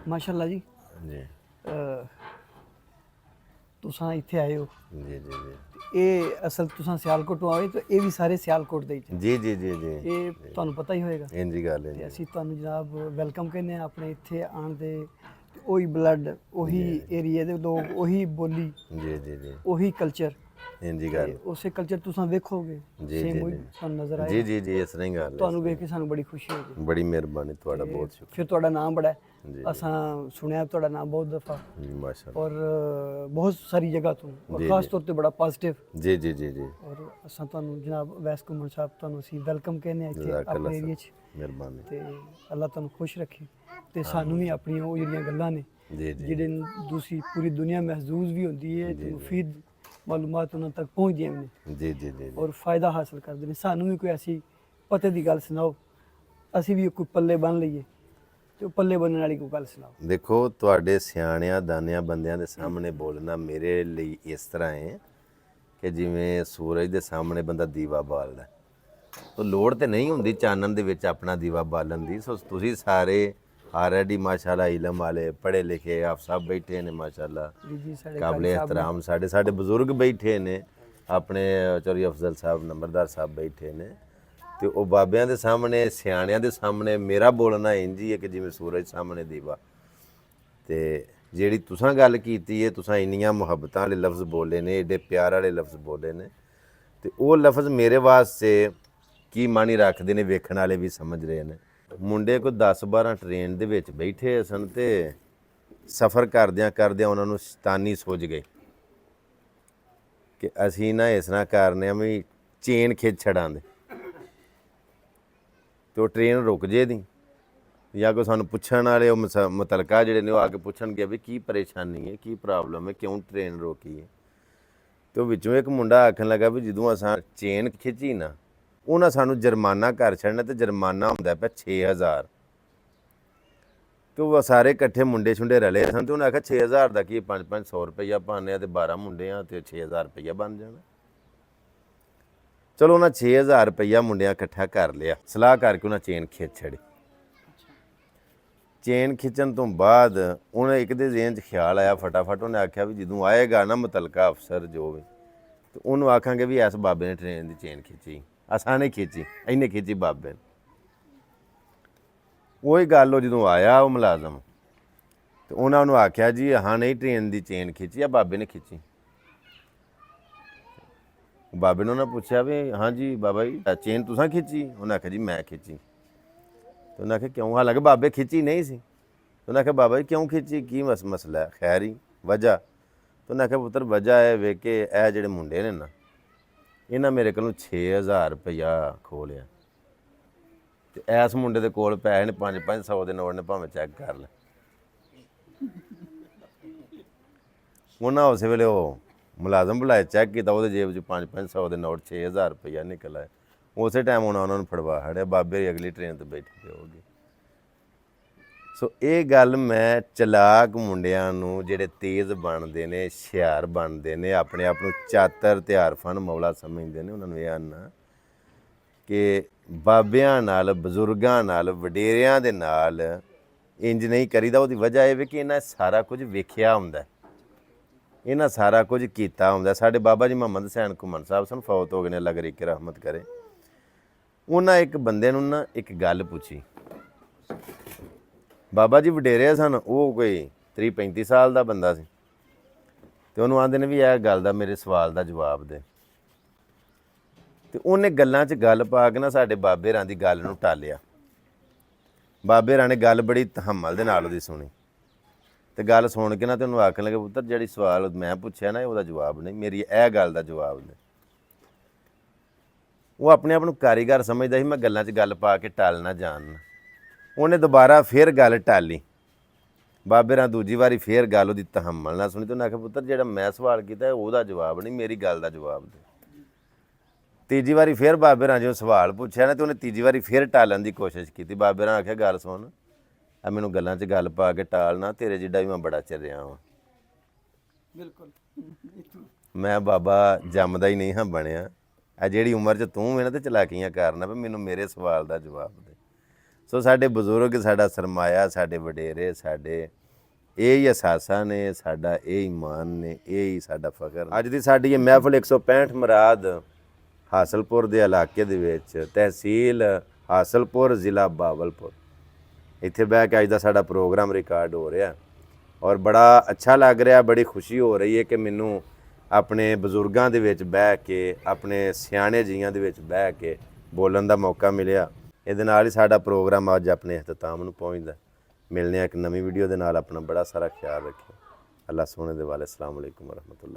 माशाल्लाह जी। जी तुसां इत्थे आए हो, जी जी जी ये असल तुसां सियालकोट तो आए तो ये भी सारे सियालकोट दे ही च। जी जी जी जी ये ਤੁਹਾਨੂੰ ਪਤਾ ਹੀ ਹੋਏਗਾ इंज गल है ਤੇ जी ਅਸੀਂ ਤੁਹਾਨੂੰ ਜਨਾਬ ਵੈਲਕਮ ਕਹਿੰਦੇ ਆ ਆਪਣੇ ਇੱਥੇ ਆਉਣ ਦੇ। ਤੇ ਉਹੀ ਬਲੱਡ, ਉਹੀ ਏਰੀਆ ਦੇ ਲੋਕ, ਉਹੀ ਬੋਲੀ, जी जी जी ਉਹੀ ਕਲਚਰ इंज ਤੇ गल ਉਸੇ ਕਲਚਰ ਤੁਸੀਂ ਵੇਖੋਗੇ जी ਸੇਮ जी ਉਹੀ जी ਤੁਹਾਨੂੰ ਨਜ਼ਰ जी ਆਏਗਾ। जी जी इस तरह ही गल ਤੁਹਾਨੂੰ ਵੇਖ है ਕੇ ਸਾਨੂੰ ਬੜੀ ਖੁਸ਼ੀ ਹੋਏਗੀ। बड़ी मेहरबानी थोड़ा ਤੇ बहुत शुक्रिया ਫਿਰ ਤੁਹਾਡਾ ਨਾਮ ਬੜਾ ਹੈ, जी ਅਸਾਂ ਸੁਣਿਆ ਤੁਹਾਡਾ ਨਾਮ ਬਹੁਤ ਦਫਾ जी माशाल्लाह ਔਰ ਬਹੁਤ ਸਾਰੀ ਜਗ੍ਹਾ ਤੋਂ, ਔਰ जी ਖਾਸ जी ਤੌਰ ਤੇ ਬੜਾ ਪੋਜ਼ਿਟਿਵ। जी जी जी जी ਔਰ ਅਸਾਂ ਤੁਹਾਨੂੰ ਜਨਾਬ ਵੈਸ ਘੁੰਮਣ ਸਾਹਿਬ ਤੁਹਾਨੂੰ ਅਸੀਂ ਵੈਲਕਮ ਕਹਿੰਦੇ ਆ ਇੱਥੇ जज़ाकल्लाह ਆਪਣੇ ਏਰੀਆ 'ਚ। सर मेहरबानी ਤੇ ਅੱਲਾਹ ਤੁਹਾਨੂੰ ਖੁਸ਼ ਰੱਖੇ ਤੇ ਸਾਨੂੰ ਵੀ ਆਪਣੀਆਂ ਉਹ ਜਿਹੜੀਆਂ ਗੱਲਾਂ ਨੇ जी जी ਜਿਹੜੇ ਦੂਸਰੀ ਪੂਰੀ ਦੁਨੀਆ ਮਹਿਜ਼ੂਜ਼ ਵੀ ਹੁੰਦੀ ਹੈ ਤੇ ਮੁਫੀਦ ਮਾਲੂਮਾਤ ਉਹਨਾਂ ਤੱਕ ਪਹੁੰਚਦੀਆਂ ਨੇ जी जी जी जी ਔਰ ਫਾਇਦਾ ਹਾਸਲ ਕਰਦੇ ਨੇ। ਸਾਨੂੰ ਵੀ ਕੋਈ ਐਸੀ ਪਤੇ ਦੀ ਗੱਲ ਸੁਣਾਓ, ਅਸੀਂ ਵੀ ਕੋਈ ਪੱਲੇ ਬੰਨ ਲਈਏ ਤੇ ਉਹ ਪੱਲੇ ਬੰਨਣ ਵਾਲੀ ਕੋਈ ਗੱਲ ਸੁਣਾਓ। देखो ਤੁਹਾਡੇ ਸਿਆਣਿਆਂ ਦਾਨਿਆਂ ਬੰਦਿਆਂ ਦੇ ਸਾਹਮਣੇ ਬੋਲਣਾ ਮੇਰੇ ਲਈ ਇਸ ਤਰ੍ਹਾਂ ਹੈ ਕਿ ਜਿਵੇਂ ਸੂਰਜ ਦੇ ਸਾਹਮਣੇ ਬੰਦਾ ਦੀਵਾ ਬਾਲਦਾ। ਤਾਂ ਲੋੜ ਤੇ ਨਹੀਂ ਹੁੰਦੀ ਚਾਨਣ ਦੇ ਵਿੱਚ ਆਪਣਾ ਦੀਵਾ ਬਾਲਣ ਦੀ। ਸੋ ਤੁਸੀਂ ਸਾਰੇ ਆਲਰੇਡੀ ਮਾਸ਼ਾਅੱਲਾ ਇਲਮ ਵਾਲੇ ਪੜ੍ਹੇ ਲਿਖੇ ਆਪ ਸਭ ਬੈਠੇ ਨੇ ਮਾਸ਼ਾਅੱਲਾ, ਜੀ ਜੀ ਸਾਡੇ ਕਾਬਲੇ ਕਾਰੀ ਸਾਹਿਬ ਨੇ। ਇਹਤਰਾਮ ਸਾਡੇ ਬਜ਼ੁਰਗ ਬੈਠੇ ਨੇ, ਆਪਣੇ ਚੌਧਰੀ ਅਫਜ਼ਲ ਸਾਹਿਬ ਨੰਬਰਦਾਰ ਸਾਹਿਬ ਬੈਠੇ ਨੇ। ਤੇ ਉਹ ਬਾਬਿਆਂ ਦੇ ਸਾਹਮਣੇ ਸਿਆਣਿਆਂ ਦੇ ਸਾਹਮਣੇ ਮੇਰਾ ਬੋਲਣਾ ਇੰਝ ਹੀ ਹੈ ਕਿ ਜਿਵੇਂ ਸੂਰਜ ਸਾਹਮਣੇ ਦੀਵਾ। ਤੇ ਜਿਹੜੀ ਤੁਸਾਂ ਗੱਲ ਕੀਤੀ ਹੈ, ਤੁਸਾਂ ਇੰਨੀਆਂ ਮੁਹੱਬਤਾਂ ਵਾਲੇ ਲਫ਼ਜ਼ ਬੋਲੇ ਨੇ, ਏਡੇ ਪਿਆਰ ਵਾਲੇ ਲਫ਼ਜ਼ ਬੋਲੇ ਨੇ, ਤੇ ਉਹ ਲਫ਼ਜ਼ ਮੇਰੇ ਵਾਸਤੇ ਕੀ ਮਾਨੀ ਰੱਖਦੇ ਨੇ ਵੇਖਣ ਵਾਲੇ ਵੀ ਸਮਝ ਰਹੇ ਨੇ। ਮੁੰਡੇ ਕੋਈ 10-12 ਟ੍ਰੇਨ ਦੇ ਵਿੱਚ ਬੈਠੇ ਸਨ ਤੇ ਸਫ਼ਰ ਕਰਦਿਆਂ ਉਹਨਾਂ ਨੂੰ ਸ਼ੈਤਾਨੀ ਸੁੱਝ ਗਈ ਕਿ ਅਸੀਂ ਨਾ ਇਸ ਤਰ੍ਹਾਂ ਕਰਨੇ ਆ ਵੀ ਚੇਨ ਖਿੱਚ ਛੜਾਂਦੇ ਤੇ ਉਹ ਟ੍ਰੇਨ ਰੁਕ ਜੇ ਦੀ, ਜਾਂ ਕੋਈ ਸਾਨੂੰ ਪੁੱਛਣ ਵਾਲੇ ਉਹ ਮੁਤਲਕਾ ਜਿਹੜੇ ਨੇ ਉਹ ਆ ਕੇ ਪੁੱਛਣਗੇ ਵੀ ਕੀ ਪਰੇਸ਼ਾਨੀ ਹੈ, ਕੀ ਪ੍ਰੋਬਲਮ ਹੈ, ਕਿਉਂ ਟ੍ਰੇਨ ਰੋਕੀ ਹੈ। ਤੇ ਉਹ ਵਿੱਚੋਂ ਇੱਕ ਮੁੰਡਾ ਆਖਣ ਲੱਗਾ ਵੀ ਜਦੋਂ ਅਸਾਂ ਚੇਨ ਖਿੱਚੀ ਨਾ ਉਹਨਾਂ ਸਾਨੂੰ ਜੁਰਮਾਨਾ ਕਰ ਛੱਡਣਾ, ਤੇ ਜੁਰਮਾਨਾ ਹੁੰਦਾ ਪਿਆ 6000। ਤੇ ਉਹ ਸਾਰੇ ਇਕੱਠੇ ਮੁੰਡੇ ਛੁੰਡੇ ਰਲੇ ਸਨ ਤੇ ਉਹਨੇ ਆਖਿਆ 6000 ਦਾ ਕੀ 500 ਰੁਪਈਆ ਪਾਉਂਦੇ ਆ ਤੇ 12 ਮੁੰਡੇ ਆ ਤੇ 6000 ਰੁਪਈਆ ਬਣ ਜਾਣਾ। ਚਲੋ ਉਹਨਾਂ 6000 ਰੁਪਈਆ ਮੁੰਡਿਆਂ ਇਕੱਠਾ ਕਰ ਲਿਆ, ਸਲਾਹ ਕਰਕੇ ਉਹਨਾਂ ਚੇਨ ਖਿੱਚ ਛੜੀ। ਚੇਨ ਖਿੱਚਣ ਤੋਂ ਬਾਅਦ ਉਹਨੇ ਇੱਕ ਦੇ ਜ਼ਿਹਨ 'ਚ ਖਿਆਲ ਆਇਆ, ਫਟਾਫਟ ਉਹਨੇ ਆਖਿਆ ਵੀ ਜਦੋਂ ਆਏਗਾ ਨਾ ਮੁਤਲਕਾ ਅਫਸਰ ਜੋ ਵੀ, ਤੇ ਉਹਨੂੰ ਆਖਾਂਗੇ ਵੀ ਇਸ ਬਾਬੇ ਨੇ ਟ੍ਰੇਨ ਦੀ ਚੇਨ ਖਿੱਚੀ, ਅਸਾਂ ਨੇ ਖਿੱਚੀ, ਇਹਨੇ ਖਿੱਚੀ ਬਾਬੇ ਨੇ। ਉਹੀ ਗੱਲ ਉਹ ਜਦੋਂ ਆਇਆ ਉਹ ਮੁਲਾਜ਼ਮ, ਤੇ ਉਹਨਾਂ ਉਹਨੂੰ ਆਖਿਆ ਜੀ ਹਾਂ ਨਹੀਂ ਟ੍ਰੇਨ ਦੀ ਚੇਨ ਖਿੱਚੀ ਆ ਬਾਬੇ ਨੇ ਖਿੱਚੀ। ਬਾਬੇ ਨੇ ਉਹਨਾਂ ਪੁੱਛਿਆ ਵੀ ਹਾਂਜੀ ਬਾਬਾ ਜੀ ਚੇਨ ਤੁਸਾਂ ਖਿੱਚੀ? ਉਹਨੇ ਆਖਿਆ ਜੀ ਮੈਂ ਖਿੱਚੀ। ਤੇ ਉਹਨੇ ਆਖਿਆ ਕਿਉਂ? ਹਾਲਾਂਕਿ ਬਾਬੇ ਖਿੱਚੀ ਨਹੀਂ ਸੀ। ਉਹਨੇ ਆਖਿਆ ਬਾਬਾ ਜੀ ਕਿਉਂ ਖਿੱਚੀ, ਕੀ ਮਸਲਾ ਹੈ, ਖੈਰ ਹੀ ਵਜ੍ਹਾ? ਤੇ ਉਹਨੇ ਆਖਿਆ ਪੁੱਤਰ ਵਜ੍ਹਾ ਹੈ ਵੇਖ ਕੇ ਇਹ ਜਿਹੜੇ ਮੁੰਡੇ ਨੇ ਨਾ ਇਹਨਾਂ ਮੇਰੇ ਕੋਲੋਂ 6000 ਰੁਪਈਆ ਖੋਹ ਲਿਆ, ਤੇ ਇਸ ਮੁੰਡੇ ਦੇ ਕੋਲ ਪੈਸੇ ਨੇ 500 ਦੇ ਨੋਟ ਨੇ, ਭਾਵੇਂ ਚੈੱਕ ਕਰ ਲੈ। ਉਹਨਾਂ ਉਸੇ ਵੇਲੇ ਉਹ ਮੁਲਾਜ਼ਮ ਬੁਲਾਏ, ਚੈੱਕ ਕੀਤਾ, ਉਹਦੇ ਜੇਬ 'ਚ 500 ਦੇ ਨੋਟ 6000 ਰੁਪਈਆ ਨਿਕਲ ਆਏ। ਉਸੇ ਟਾਈਮ ਉਹਨਾਂ ਨੂੰ ਫੜਵਾ ਖੜਿਆ, ਬਾਬੇ ਅਗਲੀ ਟ੍ਰੇਨ 'ਤੇ ਬੈਠੇ ਹੋਗੇ। ਸੋ ਇਹ ਗੱਲ ਮੈਂ ਚਲਾਕ ਮੁੰਡਿਆਂ ਨੂੰ ਜਿਹੜੇ ਤੇਜ਼ ਬਣਦੇ ਨੇ, ਹੁਸ਼ਿਆਰ ਬਣਦੇ ਨੇ, ਆਪਣੇ ਆਪ ਨੂੰ ਚਾਤਰ ਤੇ ਹਰਫਨ ਮੌਲਾ ਸਮਝਦੇ ਨੇ, ਉਹਨਾਂ ਨੂੰ ਇਹ ਆਨਾ ਕਿ ਬਾਬਿਆਂ ਨਾਲ, ਬਜ਼ੁਰਗਾਂ ਨਾਲ, ਵਡੇਰਿਆਂ ਦੇ ਨਾਲ ਇੰਜ ਨਹੀਂ ਕਰੀਦਾ। ਉਹਦੀ ਵਜ੍ਹਾ ਇਹ ਵੀ ਕਿ ਇਹਨਾਂ ਸਾਰਾ ਕੁਝ ਵੇਖਿਆ ਹੁੰਦਾ, ਇਹਨਾਂ ਸਾਰਾ ਕੁਝ ਕੀਤਾ ਹੁੰਦਾ। ਸਾਡੇ ਬਾਬਾ ਜੀ ਮੁਹੰਮਦ ਹੁਸੈਨ ਘੁੰਮਣ ਸਾਹਿਬ ਸਨ, ਫੌਤ ਹੋ ਗਏ ਨੇ, ਅੱਲਾ ਕਰੀਮ ਕੀ ਰਹਿਮਤ ਕਰੇ। ਉਹਨਾਂ ਇੱਕ ਬੰਦੇ ਨੂੰ ਨਾ ਇੱਕ ਗੱਲ ਪੁੱਛੀ। ਬਾਬਾ ਜੀ ਵਡੇਰੇ ਸਨ, ਉਹ ਕੋਈ 30-35 ਸਾਲ ਦਾ ਬੰਦਾ ਸੀ, ਤੇ ਉਹਨੂੰ ਆਂਦੇ ਨੇ ਵੀ ਇਹ ਗੱਲ ਦਾ ਮੇਰੇ ਸਵਾਲ ਦਾ ਜਵਾਬ ਦੇ। ਤੇ ਉਹਨੇ ਗੱਲਾਂ 'ਚ ਗੱਲ ਪਾ ਕੇ ਨਾ ਸਾਡੇ ਬਾਬੇ ਰਾਂ ਦੀ ਗੱਲ ਨੂੰ ਟਾਲਿਆ। ਬਾਬੇ ਰਾਂ ਨੇ ਗੱਲ ਬੜੀ ਤਹੱਮਲ ਦੇ ਨਾਲ ਉਹਦੀ ਸੁਣੀ, ਤੇ ਗੱਲ ਸੁਣ ਕੇ ਨਾ ਤੇ ਉਹਨੂੰ ਆਖਣ ਲੱਗੇ ਪੁੱਤਰ ਜਿਹੜੀ ਸਵਾਲ ਮੈਂ ਪੁੱਛਿਆ ਨਾ ਉਹਦਾ ਜਵਾਬ ਨਹੀਂ, ਮੇਰੀ ਇਹ ਗੱਲ ਦਾ ਜਵਾਬ ਦੇ। ਉਹ ਆਪਣੇ ਆਪ ਨੂੰ ਕਾਰੀਗਰ ਸਮਝਦਾ ਸੀ, ਮੈਂ ਗੱਲਾਂ 'ਚ ਗੱਲ ਪਾ ਕੇ ਟਾਲਣਾ ਜਾਣਨਾ। ਉਹਨੇ ਦੁਬਾਰਾ ਫੇਰ ਗੱਲ ਟਾਲੀ, ਬਾਬੇ ਰਾਂ ਦੂਜੀ ਵਾਰੀ ਫੇਰ ਗੱਲ ਉਹਦੀ ਤਹੱਮਲ ਨਾਲ ਸੁਣੀ, ਤੇ ਉਹਨੇ ਆਖਿਆ ਪੁੱਤਰ ਜਿਹੜਾ ਮੈਂ ਸਵਾਲ ਕੀਤਾ ਉਹਦਾ ਜਵਾਬ ਨਹੀਂ, ਮੇਰੀ ਗੱਲ ਦਾ ਜਵਾਬ ਦੇ। ਤੀਜੀ ਵਾਰੀ ਫੇਰ ਬਾਬੇ ਰਾਂ ਜਦੋਂ ਸਵਾਲ ਪੁੱਛਿਆ ਨਾ ਤੇ ਉਹਨੇ ਤੀਜੀ ਵਾਰੀ ਫੇਰ ਟਾਲਣ ਦੀ ਕੋਸ਼ਿਸ਼ ਕੀਤੀ। ਬਾਬੇ ਰਾਂ ਆਖਿਆ ਗੱਲ ਸੁਣ, ਆ ਮੈਨੂੰ ਗੱਲਾਂ 'ਚ ਗੱਲ ਪਾ ਕੇ ਟਾਲਣਾ, ਤੇਰੇ ਜਿੱਡਾ ਵੀ ਮੈਂ ਬੜਾ ਚਿਰ ਰਿਹਾ ਵਾਂ। ਬਿਲਕੁਲ ਮੈਂ ਬਾਬਾ ਜੰਮਦਾ ਹੀ ਨਹੀਂ ਹਾਂ ਬਣਿਆ, ਆ ਜਿਹੜੀ ਉਮਰ 'ਚ ਤੂੰ ਹੈ ਨਾ ਤੇ ਚਲਾਕੀਆਂ ਕਰਨਾ ਵੀ ਮੈਨੂੰ ਮੇਰੇ ਸਵਾਲ ਦਾ ਜਵਾਬ ਦੇ। ਸੋ ਸਾਡੇ ਬਜ਼ੁਰਗ ਸਾਡਾ ਸਰਮਾਇਆ, ਸਾਡੇ ਵਡੇਰੇ, ਸਾਡੇ ਇਹ ਹੀ ਅਹਿਸਾਸਾਂ ਨੇ, ਸਾਡਾ ਇਹ ਈਮਾਨ ਨੇ, ਇਹ ਹੀ ਸਾਡਾ ਫਖਰ। ਅੱਜ ਦੀ ਸਾਡੀ ਇਹ ਮਹਿਫਲ 165 ਮਰਾਦ ਹਾਸਲਪੁਰ ਦੇ ਇਲਾਕੇ ਦੇ ਵਿੱਚ, ਤਹਿਸੀਲ ਹਾਸਲਪੁਰ, ਜ਼ਿਲ੍ਹਾ ਬਾਵਲਪੁਰ, ਇੱਥੇ ਬਹਿ ਕੇ ਅੱਜ ਦਾ ਸਾਡਾ ਪ੍ਰੋਗਰਾਮ ਰਿਕਾਰਡ ਹੋ ਰਿਹਾ ਔਰ ਬੜਾ ਅੱਛਾ ਲੱਗ ਰਿਹਾ, ਬੜੀ ਖੁਸ਼ੀ ਹੋ ਰਹੀ ਹੈ ਕਿ ਮੈਨੂੰ ਆਪਣੇ ਬਜ਼ੁਰਗਾਂ ਦੇ ਵਿੱਚ ਬਹਿ ਕੇ, ਆਪਣੇ ਸਿਆਣੇ ਜੀਆਂ ਦੇ ਵਿੱਚ ਬਹਿ ਕੇ ਬੋਲਣ ਦਾ ਮੌਕਾ ਮਿਲਿਆ। ਇਹਦੇ ਨਾਲ ਹੀ ਸਾਡਾ ਪ੍ਰੋਗਰਾਮ ਅੱਜ ਆਪਣੇ ਇਖਤਤਾਮ ਨੂੰ ਪਹੁੰਚਦਾ। ਮਿਲਨੇ ਆ ਇੱਕ ਨਵੀਂ ਵੀਡੀਓ ਦੇ ਨਾਲ। ਆਪਣਾ ਬੜਾ ਸਾਰਾ ਖਿਆਲ ਰੱਖਿਓ। ਅੱਲਾਹ ਸੋਹਣੇ ਦੇ ਵਾਲੇ। ਅਸਲਾਮ ਅਲੈਕੁਮ ਵਰਹਿਮਤੁல்லாਹ।